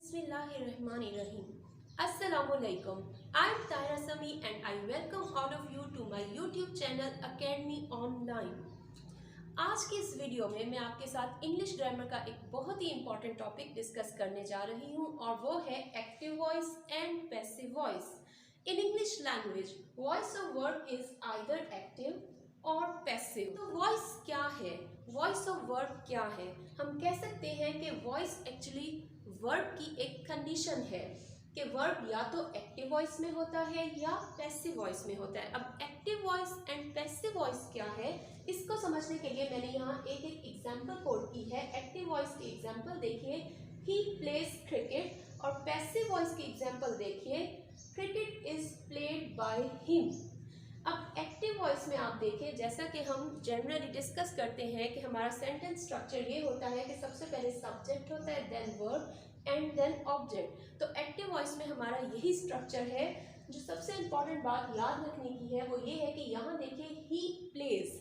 Bismillahirrahmanirrahim. Assalamualaikum. I'm Tyra Sami and I welcome all of you to my YouTube channel Academy Online. आज की इस video में मैं आपके साथ इंग्लिश ग्रामर का एक बहुत ही इंपॉर्टेंट टॉपिक डिस्कस करने जा रही हूँ और वो है active voice and passive voice. In English language voice of verb is either active और पैसिव. तो वॉइस क्या है, वॉइस ऑफ वर्ब क्या है? हम कह सकते हैं कि वॉइस एक्चुअली वर्ब की एक कंडीशन है कि वर्ब या तो एक्टिव वॉइस में होता है या पैसिव वॉइस में होता है. अब active voice and passive voice क्या है, इसको समझने के लिए मैंने यहाँ एक एग्जांपल कोड की है. एक्टिव वॉइस की एग्जांपल देखिए, ही प्लेज क्रिकेट, और पैसिव वॉइस की एग्जांपल देखिए, cricket is played by him. अब एक्टिव वॉइस में आप देखिए, जैसा कि हम जनरली डिस्कस करते हैं कि हमारा सेंटेंस स्ट्रक्चर ये होता है कि सबसे पहले सब्जेक्ट होता है, then verb and then object. तो एक्टिव वॉइस में हमारा यही स्ट्रक्चर है. जो सबसे इंपॉर्टेंट बात याद रखने की है वो ये है कि यहाँ देखिए, he plays,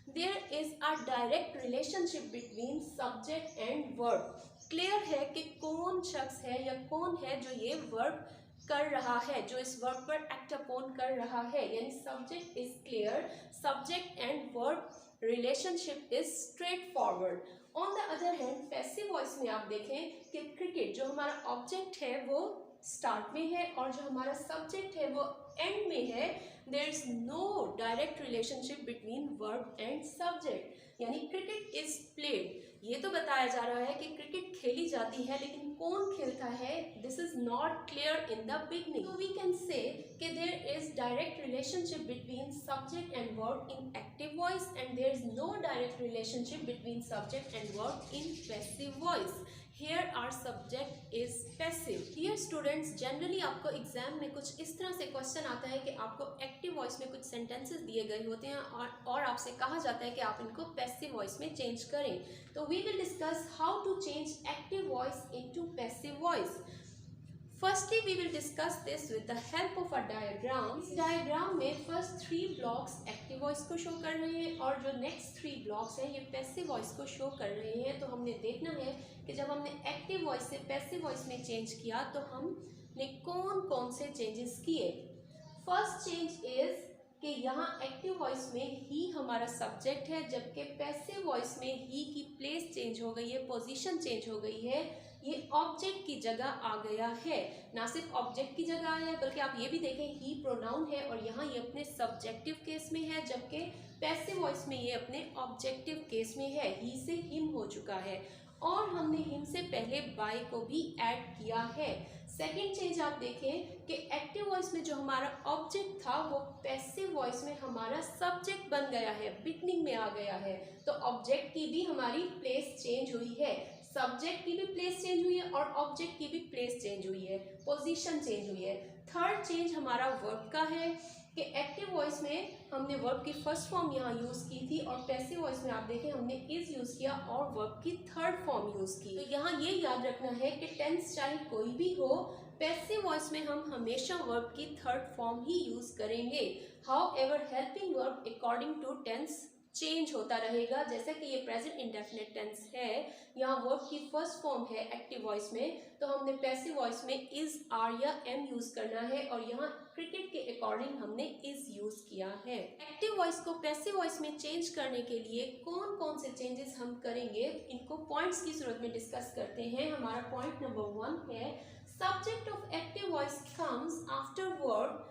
there is a direct relationship between subject and verb. Clear है कि कौन शख्स है या कौन है जो ये वर्ब कर रहा है, जो इस वर्ब पर एक्ट अपॉन कर रहा है. यानी subject is clear, subject and verb relationship is straight forward. On the other hand passive voice में आप देखें कि क्रिकेट जो हमारा ऑब्जेक्ट है वो स्टार्ट में है और जो हमारा सब्जेक्ट है वो एंड में है. There is no direct relationship between verb and subject. यानी क्रिकेट इज प्लेड, ये तो बताया जा रहा है कि क्रिकेट खेली जाती है, लेकिन कौन खेलता है, this is not clear in the beginning. So we can say कि there is direct relationship between subject and verb in active voice and there is no direct relationship between subject and verb in passive voice. Here our subject is passive. Dear students, generally आपको exam में कुछ इस तरह से question आता है कि आपको एक्टिव वॉइस में कुछ सेंटेंसेस दिए गए होते हैं और आपसे कहा जाता है कि आप इनको पैसिव वॉइस में चेंज करें. तो we will discuss how to change active voice into passive voice. Firstly, we will discuss this with the help of a diagram. इस डायग्राम में फर्स्ट 3 ब्लॉक्स एक्टिव वॉइस को शो कर रहे हैं और जो नेक्स्ट 3 ब्लॉक्स हैं ये पैसिव वॉइस को शो कर रहे हैं. तो हमने देखना है कि जब हमने एक्टिव वॉइस से पैसिव वॉइस में चेंज किया तो हमने कौन कौन से चेंजेस किए. फर्स्ट चेंज इज कि यहाँ एक्टिव वॉइस में ही हमारा सब्जेक्ट है, जबकि पैसिव वॉइस में ही की प्लेस चेंज हो गई है, पोजीशन चेंज हो गई है. ये ऑब्जेक्ट की जगह आ गया है. ना सिर्फ ऑब्जेक्ट की जगह आया है बल्कि आप ये भी देखें ही प्रोनाउन है और यहाँ ये अपने सब्जेक्टिव केस में है, जबकि पैसिव वॉइस में ये अपने ऑब्जेक्टिव केस में है. ही से हिम हो चुका है और हमने हिम से पहले बाय को भी ऐड किया है. सेकेंड चेंज आप देखें कि एक्टिव वॉइस में जो हमारा ऑब्जेक्ट था वो पैसिव वॉइस में हमारा सब्जेक्ट बन गया है, बिगनिंग में आ गया है. तो ऑब्जेक्ट की भी हमारी प्लेस चेंज हुई है, सब्जेक्ट की भी प्लेस चेंज हुई है और ऑब्जेक्ट की भी प्लेस चेंज हुई है, पोजीशन चेंज हुई है. थर्ड चेंज हमारा वर्ब का है कि एक्टिव वॉइस में हमने वर्ब की फर्स्ट फॉर्म यहाँ यूज़ की थी और पैसिव वॉइस में आप देखें हमने इज यूज़ किया और वर्ब की थर्ड फॉर्म यूज़ की. तो यहाँ ये याद रखना है कि टेंस चाहे कोई भी हो, पैसिव वॉइस में हम हमेशा वर्ब की थर्ड फॉर्म ही यूज़ करेंगे. However helping verb according to tense change होता रहेगा. जैसे कि ये प्रेजेंट इंडेफिनिट टेंस है, यहाँ वर्ब की फर्स्ट फॉर्म है एक्टिव वॉइस में, तो हमने पैसिव वॉइस में इज, आर या एम यूज करना है और यहाँ क्रिकेट के अकॉर्डिंग हमने इज यूज किया है. एक्टिव वॉइस को पैसिव वॉइस में चेंज करने के लिए कौन कौन से चेंजेस हम करेंगे, इनको पॉइंट्स की सूरत में डिस्कस करते हैं. हमारा पॉइंट नंबर 1 है, subject of active voice comes after verb.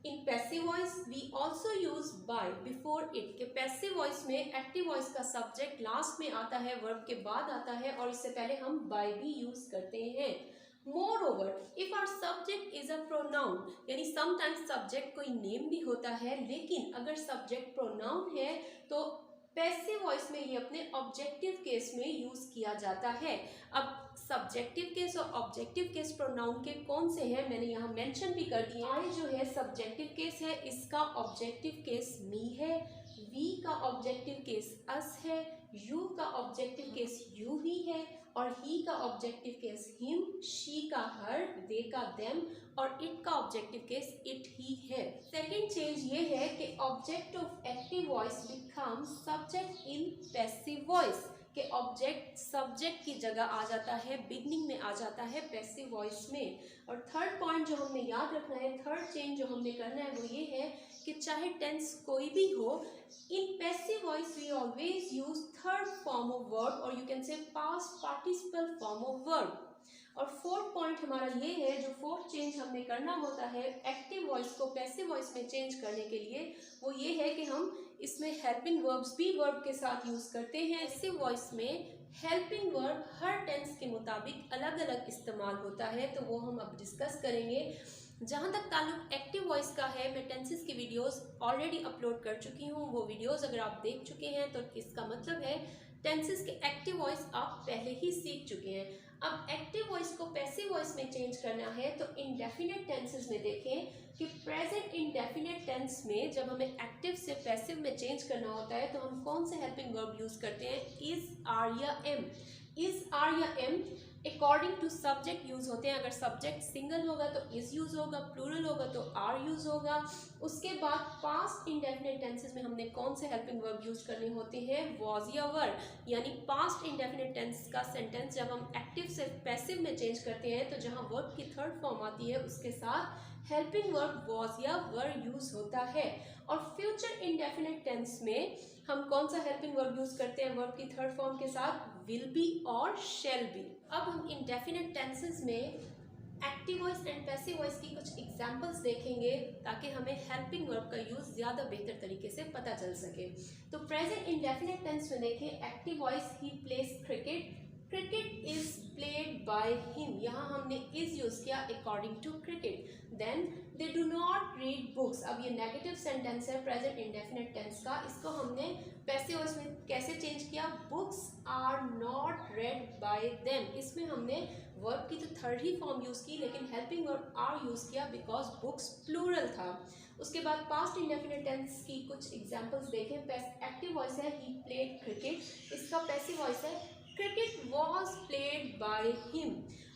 In passive voice we also use by before it. के passive voice में active voice का subject last में आता है, verb के बाद आता है और इससे पहले हम by भी use करते हैं. Moreover, if our subject is a pronoun, यानी sometimes subject कोई name भी होता है, लेकिन अगर subject pronoun है तो पैसिव वॉइस में ये अपने ऑब्जेक्टिव केस में यूज किया जाता है. अब सब्जेक्टिव केस और ऑब्जेक्टिव केस प्रोनाउन के कौन से हैं मैंने यहाँ मेंशन भी कर दिए. आई जो है सब्जेक्टिव केस है, इसका ऑब्जेक्टिव केस मी है. वी का ऑब्जेक्टिव केस अस है. यू का ऑब्जेक्टिव केस यू ही है और ही का ऑब्जेक्टिव केस हिम. शी का हर, दे का देम और इट का ऑब्जेक्टिव केस इट ही है. सेकेंड चेंज ये है कि object of active voice becomes subject in passive voice. के ऑब्जेक्ट सब्जेक्ट की जगह आ जाता है, बिगनिंग में आ जाता है पैसिव वॉइस में। और थर्ड पॉइंट जो हमने याद रखना है, थर्ड चेंज जो हमने करना है वो ये है कि चाहे टेंस कोई भी हो, in passive voice we always use third form of verb और you can say past participle form of verb. और फोर्थ पॉइंट हमारा ये है, जो फोर्थ चेंज हमने करना होता है एक्टिव वॉइस को पैसिव वॉइस में चेंज करने के लिए, वो ये है कि हम इसमें हेल्पिंग वर्ब्स भी वर्ब के साथ यूज करते हैं। पैसिव वॉइस में हेल्पिंग वर्ब हर टेंस के मुताबिक अलग अलग इस्तेमाल होता है, तो वो हम अब डिस्कस करेंगे। जहाँ तक ताल्लुक एक्टिव वॉइस का है, मैं टेंसेस की वीडियोस ऑलरेडी अपलोड कर चुकी हूँ। वो वीडियोस अगर आप देख चुके हैं तो इसका मतलब है टेंसेस के एक्टिव वॉइस आप पहले ही सीख चुके हैं। अब एक्टिव वॉइस को पैसिव वॉइस में चेंज करना है तो इंडेफिनिट टेंसेस में देखें कि प्रेजेंट इंडेफिनिट टेंस में जब हमें एक्टिव से पैसिव में चेंज करना होता है तो हम कौन से हेल्पिंग वर्ब यूज करते हैं? इज, आर या एम। इज, आर या am according to subject use होते हैं। अगर सब्जेक्ट सिंगल होगा तो इज यूज होगा, प्लूरल होगा तो आर यूज होगा। उसके बाद पास्ट इंडेफिनिट टेंसेस में हमने कौन से हेल्पिंग वर्ब यूज करने होते हैं? वॉज या वर। यानी पास्ट इंडेफिनिट टेंस का सेंटेंस जब हम एक्टिव से पैसिव में चेंज करते हैं तो जहां वर्ब की थर्ड फॉर्म आती है उसके साथ हेल्पिंग वर्ब वॉज या वर यूज होता है। और फ्यूचर इंडेफिनिट टेंस में हम कौन सा हेल्पिंग वर्ब यूज करते हैं वर्ब की थर्ड फॉर्म के साथ? विल बी और शैल बी। अब हम इंडेफिनिट टेंसेस में active voice and passive voice की कुछ एग्जांपल्स देखेंगे ताकि हमें हेल्पिंग वर्ब का यूज ज़्यादा बेहतर तरीके से पता चल सके। तो प्रेजेंट इंडेफिनिट टेंस में देखें, active voice he plays cricket, cricket is played by him. यहाँ हमने इज यूज किया according to cricket. Then they do not read books. अब ये नेगेटिव सेंटेंस है प्रेजेंट इंडेफिनिट टेंस का, इसको हमने पैसिव वॉइस में कैसे चेंज किया? Books are not read by them. इसमें हमने वर्ब की तो थर्ड ही फॉर्म यूज की लेकिन हेल्पिंग वर्ब आर यूज किया बिकॉज बुक्स प्लूरल था। उसके बाद पास्ट इंडेफिनिट टेंस की कुछ एग्जांपल्स देखें। एक्टिव वॉइस है ही प्लेड क्रिकेट, इसका पैसिव वॉइस है cricket was played by him.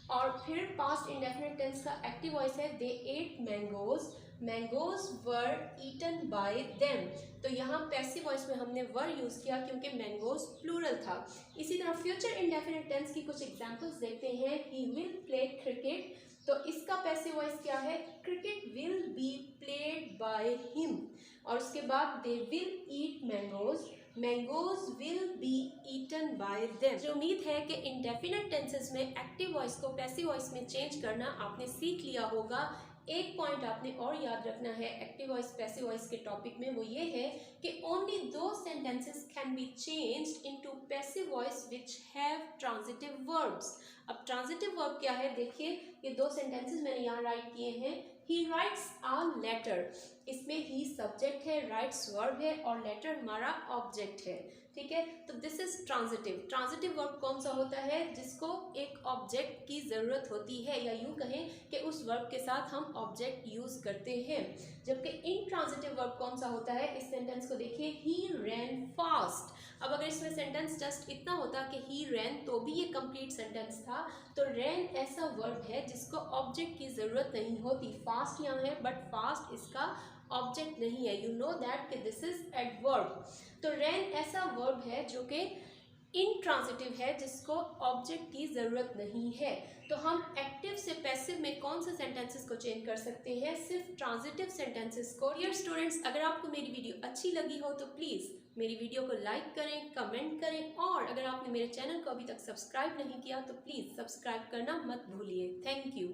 और फिर पास्ट इंडेफिनिट टेंस का एक्टिव वॉइस है they ate mangoes, mangoes were eaten by them. तो यहाँ पैसिव वॉइस में हमने वर यूज किया क्योंकि मैंगोज प्लूरल था। इसी तरह फ्यूचर इंडेफिनिट टेंस की कुछ एग्जांपल्स देखते हैं। ही विल प्ले क्रिकेट, तो इसका पैसिव वॉइस क्या है? Cricket will be played by him. और उसके बाद they will eat mangoes, mangoes will be eaten by them. जो उम्मीद है कि इंडेफिनिट टेंसेस में एक्टिव वॉइस को पैसिव वॉइस में चेंज करना आपने सीख लिया होगा। एक पॉइंट आपने और याद रखना है एक्टिव वॉइस पैसिव वॉइस के टॉपिक में, वो ये है कि ओनली दो sentences can be changed into passive voice which have transitive verbs. अब ट्रांजिटिव वर्ब क्या है? देखिए ये दो सेंटेंसेस मैंने यहाँ राइट किए हैं। ही राइट्स अ लेटर, इसमें ही सब्जेक्ट है, राइट्स वर्ब है और लेटर हमारा ऑब्जेक्ट है। ठीक है, तो this is transitive. Transitive verb कौन सा होता है? जिसको एक ऑब्जेक्ट की जरूरत होती है, या यूं कहें कि उस वर्ब के साथ हम ऑब्जेक्ट यूज करते हैं। जबकि इनट्रांजिटिव वर्ब कौन सा होता है? इस सेंटेंस को देखिए, ही रैन फास्ट। अब अगर इसमें सेंटेंस जस्ट इतना होता कि ही रैन तो भी ये कंप्लीट सेंटेंस था। तो रैन ऐसा वर्ब है जिसको ऑब्जेक्ट की जरूरत नहीं होती। फास्ट यहाँ है बट फास्ट इसका ऑब्जेक्ट नहीं है। यू नो दैट कि दिस इज एडवर्ब। तो रैन ऐसा वर्ब है जो कि इनट्रांजिटिव है जिसको ऑब्जेक्ट की जरूरत नहीं है। तो हम एक्टिव से पैसिव में कौन से सेंटेंसेस को चेंज कर सकते हैं? सिर्फ ट्रांजिटिव सेंटेंसेस को। डियर स्टूडेंट्स, अगर आपको मेरी वीडियो अच्छी लगी हो तो प्लीज़ मेरी वीडियो को लाइक करें, कमेंट करें और अगर आपने मेरे चैनल को अभी तक सब्सक्राइब नहीं किया तो प्लीज़ सब्सक्राइब करना मत भूलिए। Thank you.